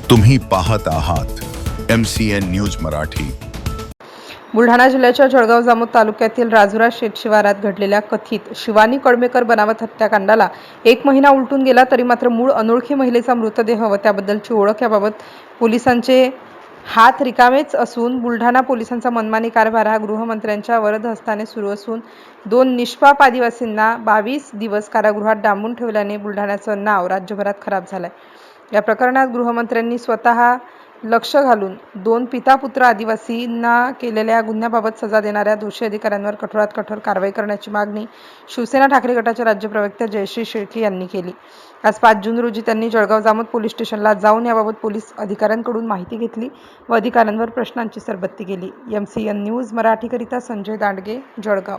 तुम्ही पाहत आहात MCN न्यूज मराठी। बुलढाणा जिल्ह्याच्या जळगाव जामोद तालुक्यातील राजुरा शेत शिवारात घडलेल्या कथित शिवानी कळमेकर बनावट हत्याकांडाला 1 महिना उलटून गेला, तरी मात्र मूळ अनोळखी महिलेचा मृतदेह व त्याबद्दलची ओळख याबाबत पोलिसांचे हात रिकामेच असून बुलढाणा पोलिसांचा मनमानी कारभार हा गृहमंत्र्यांच्या वरद हस्ताने सुरू असून 2 निष्पाप आदिवासींना 22 दिवस कारागृहात डांबून ठेवल्याने बुलढाण्याचं नाव राज्यभरात खराब झालंय। या प्रकरणात गृहमंत्र्यांनी स्वतः लक्ष घालून 2 पिता-पुत्र आदिवासींना केलेल्या गुन्ह्याबाबत सजा देणाऱ्या दोषी अधिकाऱ्यांवर कठोरात कठोर कारवाई करण्याची मागणी शिवसेना ठाकरे गटाच्या राज्य प्रवक्त्या जयश्री शेळके यांनी केली। आज 5 जून रोजी त्यांनी जळगाव जामोद पोलीस स्टेशनला जाऊन याबाबत पोलीस अधिकाऱ्यांकडून माहिती घेतली व अधिकाऱ्यांवर प्रश्नांची सरबत्ती केली। MCN न्यूज मराठीकरिता संजय दांडगे, जळगाव।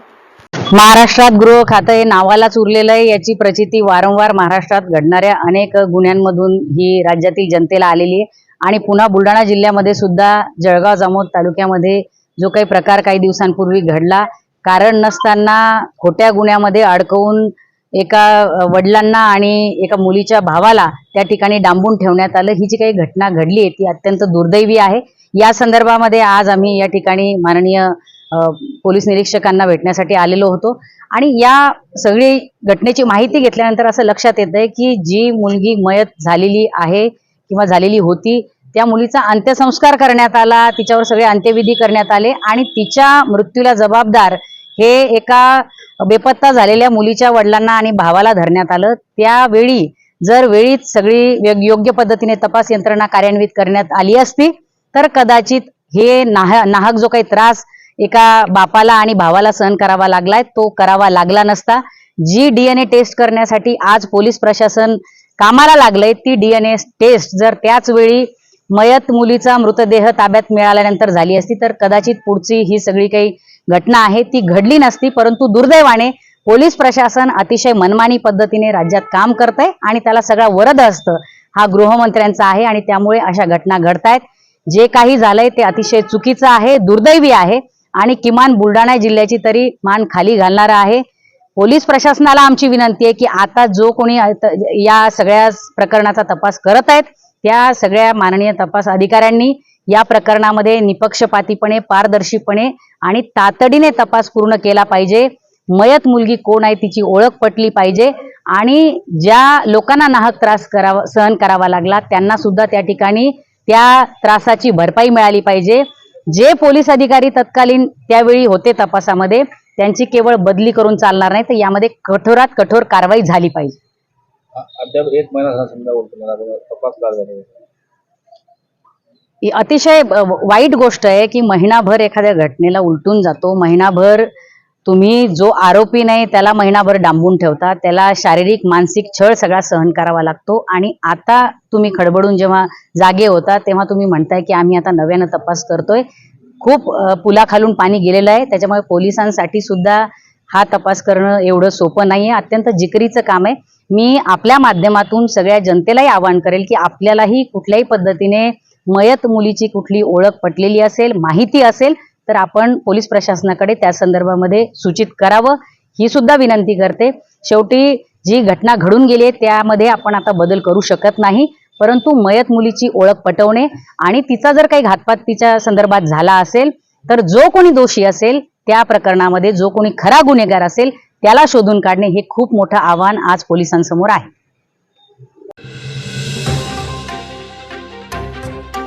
महाराष्ट्रात गृह खातं हे नावालाच उरलेलं आहे, याची प्रचिती वारंवार महाराष्ट्रात घडणाऱ्या अनेक गुन्ह्यांमधून ही राज्यातील जनतेला आलेली आहे आणि पुन्हा बुलढाणा जिल्ह्यामध्ये सुद्धा जळगाव जामोद तालुक्यामध्ये जो काही प्रकार काही दिवसांपूर्वी घडला, कारण नसताना खोट्या गुन्ह्यामध्ये अडकवून एका वडिलांना आणि एका मुलीच्या भावाला त्या ठिकाणी डांबून ठेवण्यात आलं, ही जी काही घटना घडली आहे ती अत्यंत दुर्दैवी आहे। या संदर्भामध्ये आज आम्ही या ठिकाणी माननीय पोलीस निरीक्षकांना भेटण्यासाठी आलेलो होतो आणि या सगळी घटनेची माहिती घेतल्यानंतर असं लक्षात येतंय की जी मुलगी मयत झालेली आहे किंवा झालेली होती त्या मुलीचा अंत्यसंस्कार करण्यात आला, तिच्यावर सगळे अंत्यविधी करण्यात आले आणि तिच्या मृत्यूला जबाबदार हे एका बेपत्ता झालेल्या मुलीच्या वडिलांना आणि भावाला धरण्यात आलं। त्यावेळी जर वेळीच सगळी योग्य पद्धतीने तपास यंत्रणा कार्यान्वित करण्यात आली असती तर कदाचित हे नाहक जो काही त्रास एका बापाला आणि भावाला सहन करावा लागलाय तो करावा लागला नसता। जी DNA टेस्ट करण्यासाठी आज पोलीस प्रशासन कामाला लागलंय, ती DNA टेस्ट जर त्याच वेळी मयत मुलीचा मृतदेह ताब्यात मिळाल्यानंतर झाली असती तर कदाचित पुढची ही सगळी काही घटना आहे ती घडली नसती। परंतु दुर्दैवाने पोलीस प्रशासन अतिशय मनमानी पद्धतीने राज्यात काम करतंय आणि त्याला सगळा वरद हस्त हा गृहमंत्र्यांचा आहे आणि त्यामुळे अशा घटना घडतायत। जे काही झालंय ते अतिशय चुकीचं आहे, दुर्दैवी आहे आणि किमान बुलढाणा जिल्ह्याची तरी मान खाली घालणारा आहे। पोलीस प्रशासनाला आमची विनंती आहे की आता जो कोणी या सगळ्या प्रकरणाचा तपास करत आहेत त्या सगळ्या माननीय तपास अधिकाऱ्यांनी या प्रकरणामध्ये निपक्षपातीपणे, पारदर्शीपणे आणि तातडीने तपास पूर्ण केला पाहिजे। मयत मुलगी कोण आहे तिची ओळख पटली पाहिजे आणि ज्या लोकांना नाहक त्रास सहन करावा लागला त्यांना सुद्धा त्या ठिकाणी त्या त्रासाची भरपाई मिळाली पाहिजे। जे पोलीस अधिकारी तत्कालीन त्यावेळी होते तपासामध्ये त्यांची केवळ बदली करून चालणार नाही, तर यामध्ये कठोरात कठोर कारवाई झाली पाहिजे। अद्याप 1 महिना समजा तपास झाला, अतिशय वाईट गोष्ट आहे की महिनाभर एखाद्या घटनेला उलटून जातो। महिनाभर तुम्ही जो आरोपी नाही त्याला महिनाभर डांबून ठेवता, त्याला शारीरिक मानसिक छळ सगळा सहन करावा लागतो आणि आता तुम्ही खडबडून जेव्हा जागे होता तेव्हा तुम्ही म्हणताय की आम्ही आता नव्यानं तपास करतोय। खूप पुलाखालून पाणी गेलेलं आहे, त्याच्यामुळे पोलिसांसाठी सुद्धा हा तपास करणं एवढं सोपं नाहीये, अत्यंत जिकिरीचं काम आहे। मी आपल्या माध्यमातून सगळ्या जनतेलाही आवाहन करेल की आपल्यालाही कुठल्याही पद्धतीने मयत मुलीची कुठली ओळख पटलेली असेल, माहिती असेल तर आपण पोलीस प्रशासनाकडे त्या संदर्भामध्ये सूचित करावं, ही सुद्धा विनंती करते। शेवटी जी घटना घडून गेली आहे त्यामध्ये आपण आता बदल करू शकत नाही, परंतु मयत मुलीची ओळख पटवणे आणि तिचा जर काही घातपात तिच्या संदर्भात झाला असेल तर जो कोणी दोषी असेल त्या प्रकरणामध्ये जो कोणी खरा गुन्हेगार असेल त्याला शोधून काढणे हे खूप मोठं आव्हान आज पोलिसांसमोर आहे।